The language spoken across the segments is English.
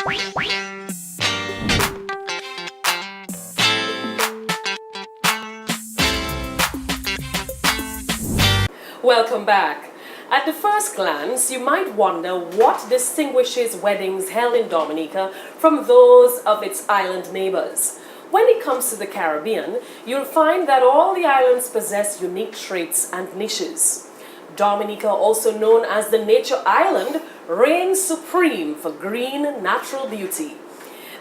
Welcome back. At the first glance, you might wonder what distinguishes weddings held in Dominica from those of its island neighbors. When it comes to the Caribbean, you'll find that all the islands possess unique traits and niches. Dominica, also known as the Nature Island, reigns supreme for green, natural beauty.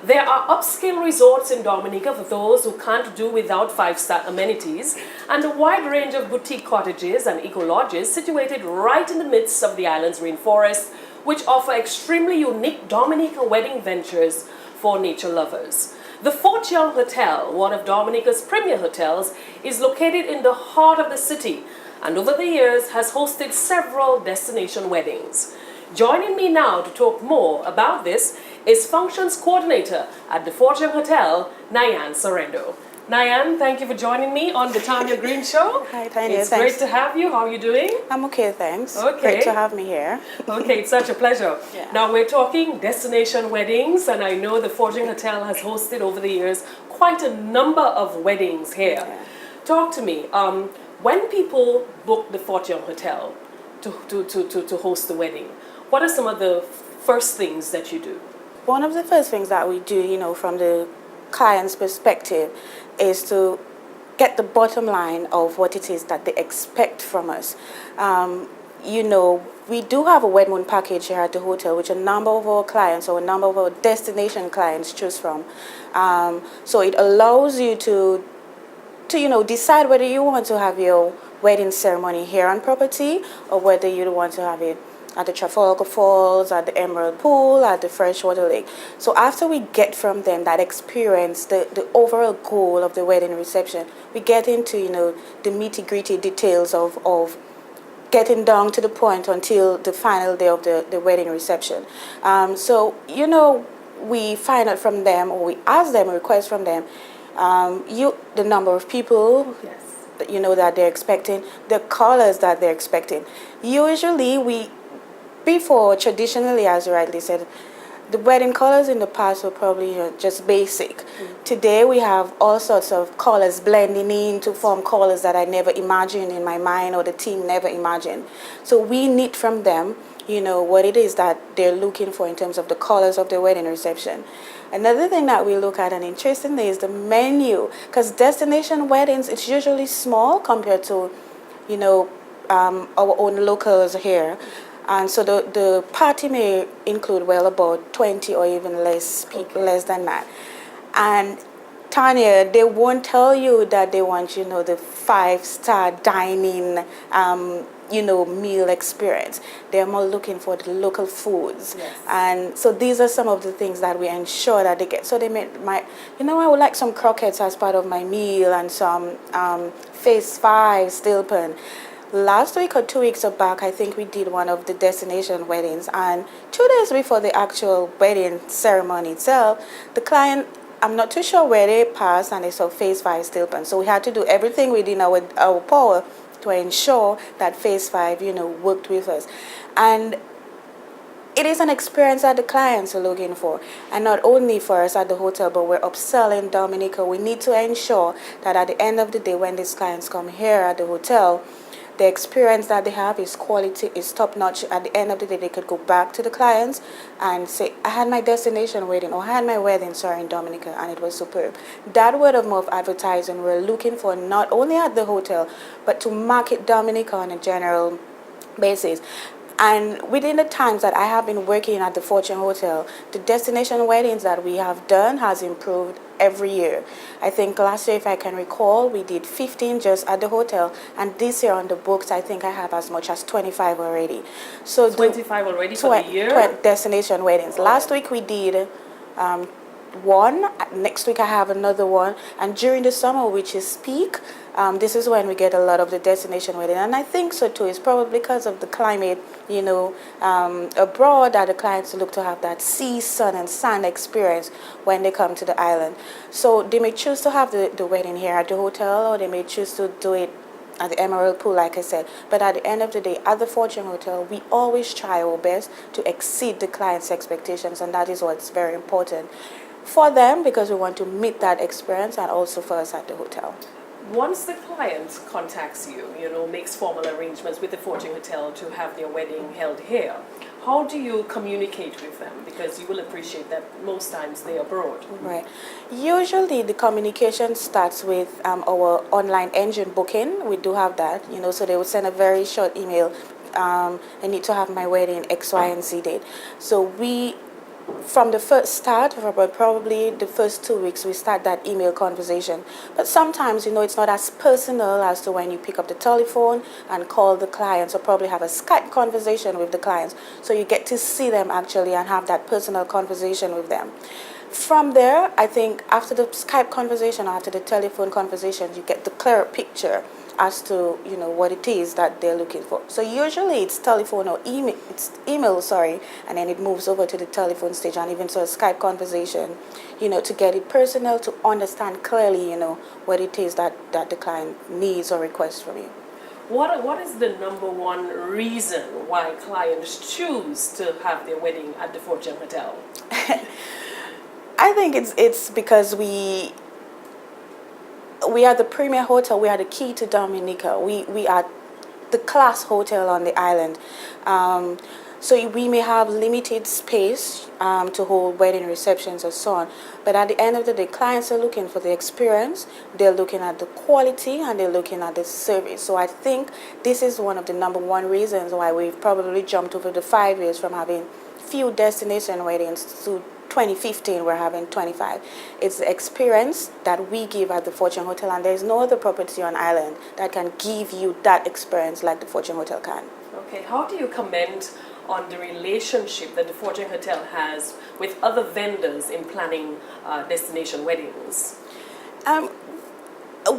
There are upscale resorts in Dominica for those who can't do without five-star amenities, and a wide range of boutique cottages and eco-lodges situated right in the midst of the island's rainforest, which offer extremely unique Dominica wedding ventures for nature lovers. The Fort Young Hotel, one of Dominica's premier hotels, is located in the heart of the city, and over the years has hosted several destination weddings. Joining me now to talk more about this is Functions Coordinator at the Fort Young Hotel, Nyan Sorrento. Nyan, thank you for joining me on the Tanya Green Show. Hi, Tanya. It's thanks. great to have you. How are you doing? I'm okay, thanks. Okay. Great to have me here. Okay, it's such a pleasure. Yeah. Now we're talking destination weddings, and I know the Fort Young Hotel has hosted over the years quite a number of weddings here. Yeah. Talk to me. When people book the Fort Young Hotel to host the wedding, what are some of the first things that you do? One of the first things that we do, from the client's perspective, is to get the bottom line of what it is that they expect from us. We do have a Wed Moon package here at the hotel, which a number of our clients or a number of our destination clients choose from. So it allows you to decide whether you want to have your wedding ceremony here on property or whether you want to have it at the Trafalgar Falls, at the Emerald Pool, at the Freshwater Lake. So after we get from them that experience, the overall goal of the wedding reception, we get into, the nitty-gritty details of getting down to the point until the final day of the wedding reception. We find out from them, or we ask them, request from them, the number of people, Yes. that they're expecting, the colors that they're expecting. Usually before, traditionally, as you rightly said, the wedding colors in the past were probably just basic. Today we have all sorts of colors blending in to form colors that I never imagined in my mind or the team never imagined. So we need from them, what it is that they're looking for in terms of the colors of the wedding reception. Another thing that we look at, and interestingly, is the menu, because destination weddings, it's usually small compared to, our own locals here. And so the party may include well about 20 or even less people, less than that. And Tanya, they won't tell you that they want, the five-star dining, meal experience. They're more looking for the local foods. Yes. And so these are some of the things that we ensure that they get. So they might, I would like some croquettes as part of my meal and some phase 5 steel pan. Last week or 2 weeks back, I think we did one of the destination weddings, and 2 days before the actual wedding ceremony itself, the client, I'm not too sure where they passed, and they saw phase 5 steel pan. So we had to do everything within our power to ensure that phase 5, worked with us. And it is an experience that the clients are looking for, and not only for us at the hotel, but we're upselling Dominica. We need to ensure that at the end of the day, when these clients come here at the hotel, the experience that they have is quality, is top-notch. At the end of the day, they could go back to the clients and say, I had my destination wedding, or I had my wedding, in Dominica, and it was superb. That word of mouth advertising we're looking for, not only at the hotel, but to market Dominica on a general basis. And within the times that I have been working at the Fort Young Hotel, the destination weddings that we have done has improved every year. I think last year, if I can recall, we did 15 just at the hotel, and this year on the books, I think I have as much as 25 already. So 25 already for the year? Destination weddings. Last week we did one. Next week I have another one, and during the summer, which is peak, this is when we get a lot of the destination wedding, and I think so too. It's probably because of the climate, abroad, that the clients look to have that sea, sun, and sand experience when they come to the island. So they may choose to have the wedding here at the hotel, or they may choose to do it at the Emerald Pool, like I said. But at the end of the day, at the Fortune Hotel, we always try our best to exceed the client's expectations, and that is what's very important for them, because we want to meet that experience, and also for us at the hotel. Once the client contacts you, makes formal arrangements with the Fortune Hotel to have their wedding held here, how do you communicate with them? Because you will appreciate that most times they're abroad. Right. Usually the communication starts with our online engine booking. We do have that, so they would send a very short email. I need to have my wedding X, Y, and Z date. So we, from the first start, for about probably the first 2 weeks, we start that email conversation. But sometimes, it's not as personal as to when you pick up the telephone and call the clients, or probably have a Skype conversation with the clients. So you get to see them actually and have that personal conversation with them. From there, I think after the Skype conversation, after the telephone conversation, you get the clearer picture as to what it is that they're looking for. So usually it's telephone or email, and then it moves over to the telephone stage, and even so a Skype conversation, to get it personal, to understand clearly, what it is that the client needs or requests from you. What is the number one reason why clients choose to have their wedding at the Fortune Hotel? I think it's because we are the premier hotel. We are the key to Dominica. We are the class hotel on the island. So we may have limited space to hold wedding receptions and so on. But at the end of the day, clients are looking for the experience, they're looking at the quality, and they're looking at the service. So I think this is one of the number one reasons why we've probably jumped over the 5 years from having few destination weddings to 2015 we're having 25. It's the experience that we give at the Fortune Hotel, and there's no other property on island that can give you that experience like the Fortune Hotel can. Okay, how do you comment on the relationship that the Fortune Hotel has with other vendors in planning destination weddings?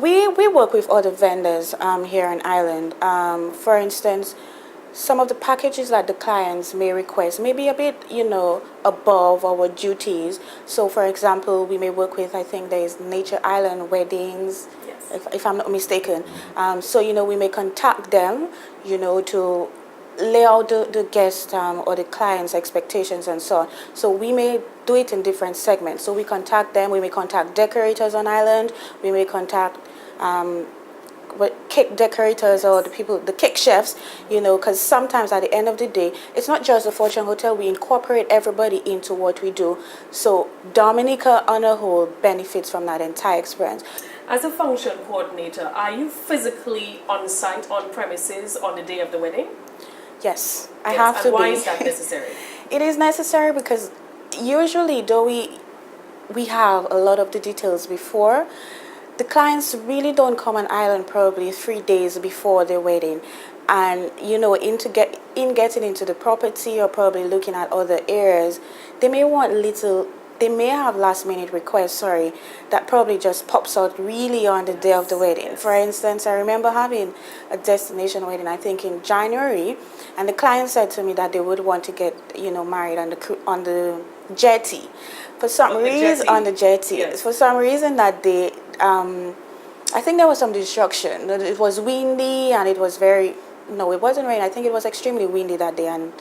We work with other vendors here on island. For instance, some of the packages that the clients may request may be a bit, above our duties. So, for example, we may work with, I think there is Nature Island Weddings, yes, if I'm not mistaken. So, we may contact them, to lay out the guest or the client's expectations and so on. So we may do it in different segments. So we contact them, we may contact decorators on island, we may contact cake decorators or the cake chefs, because sometimes at the end of the day, it's not just the Fortune Hotel, we incorporate everybody into what we do. So Dominica on a whole benefits from that entire experience. As a function coordinator, are you physically on site, on premises on the day of the wedding? Yes, I have to be. Why is that necessary? It is necessary because usually, though we have a lot of the details before, the clients really don't come on island probably 3 days before their wedding. And, in getting into the property or probably looking at other areas, they may have last minute requests, that probably just pops out really on the day of the wedding. For instance, I remember having a destination wedding, I think in January, and the client said to me that they would want to get, married on the jetty. For some reason, on the jetty. Yes. For some reason that they, I think there was some destruction. It was windy and it was it wasn't rain. I think it was extremely windy that day, and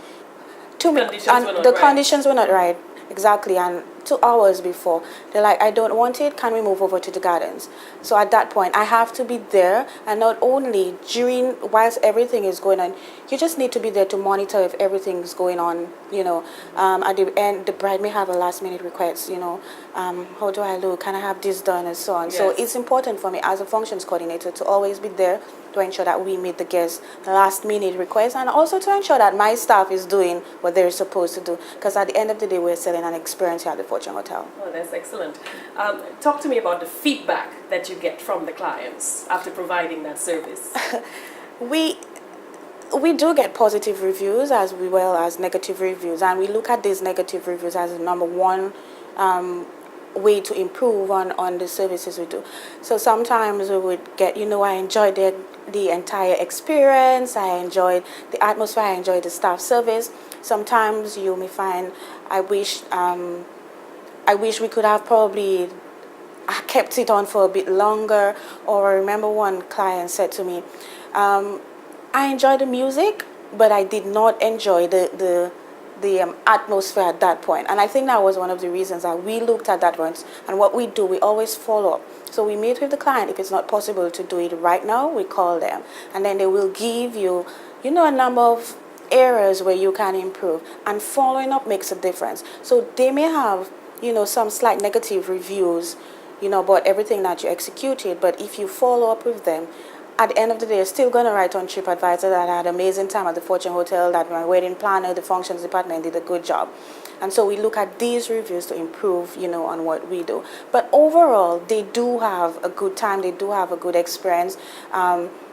conditions were not right. Exactly, and 2 hours before, they're like, I don't want it, can we move over to the gardens? So at that point, I have to be there, and not only whilst everything is going on, you just need to be there to monitor if everything is going on, at the end, the bride may have a last minute request, how do I look, can I have this done, and so on. Yes. So it's important for me as a functions coordinator to always be there to ensure that we meet the guests' last minute requests, and also to ensure that my staff is doing what they're supposed to do, because at the end of the day, we're selling an experience here at the Fortune Hotel. Oh, that's excellent. Talk to me about the feedback that you get from the clients after providing that service. We do get positive reviews as well as negative reviews, and we look at these negative reviews as the number one way to improve on the services we do. So sometimes we would get, I enjoyed the entire experience, I enjoyed the atmosphere, I enjoyed the staff service. Sometimes you may find, I wish we could have probably I kept it on for a bit longer. Or I remember one client said to me, I enjoy the music, but I did not enjoy the atmosphere at that point. And I think that was one of the reasons that we looked at that once. And what we do, we always follow up. So we meet with the client. If it's not possible to do it right now, we call them. And then they will give you, a number of areas where you can improve. And following up makes a difference. So they may have, some slight negative reviews, about everything that you executed. But if you follow up with them, at the end of the day, you're still going to write on TripAdvisor that I had an amazing time at the Fortune Hotel, that my wedding planner, the functions department did a good job. And so we look at these reviews to improve, on what we do. But overall, they do have a good time. They do have a good experience.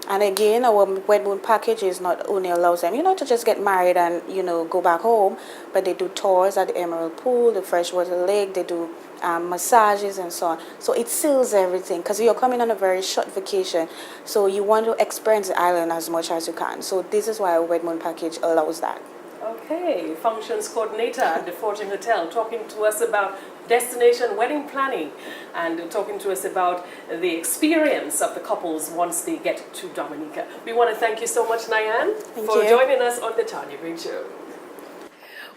And again, our Wed Moon package is not only allows them, to just get married and, go back home, but they do tours at the Emerald Pool, the Freshwater Lake, they do massages and so on. So it seals everything because you're coming on a very short vacation. So you want to experience the island as much as you can. So this is why our Wed Moon package allows that. Okay, functions coordinator at the Fortune Hotel talking to us about destination wedding planning and talking to us about the experience of the couples once they get to Dominica. We want to thank you so much, Nyan, for joining us on the Tarnia Bridge Show.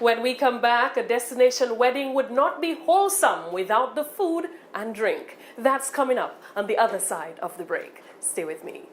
When we come back, a destination wedding would not be wholesome without the food and drink. That's coming up on the other side of the break. Stay with me.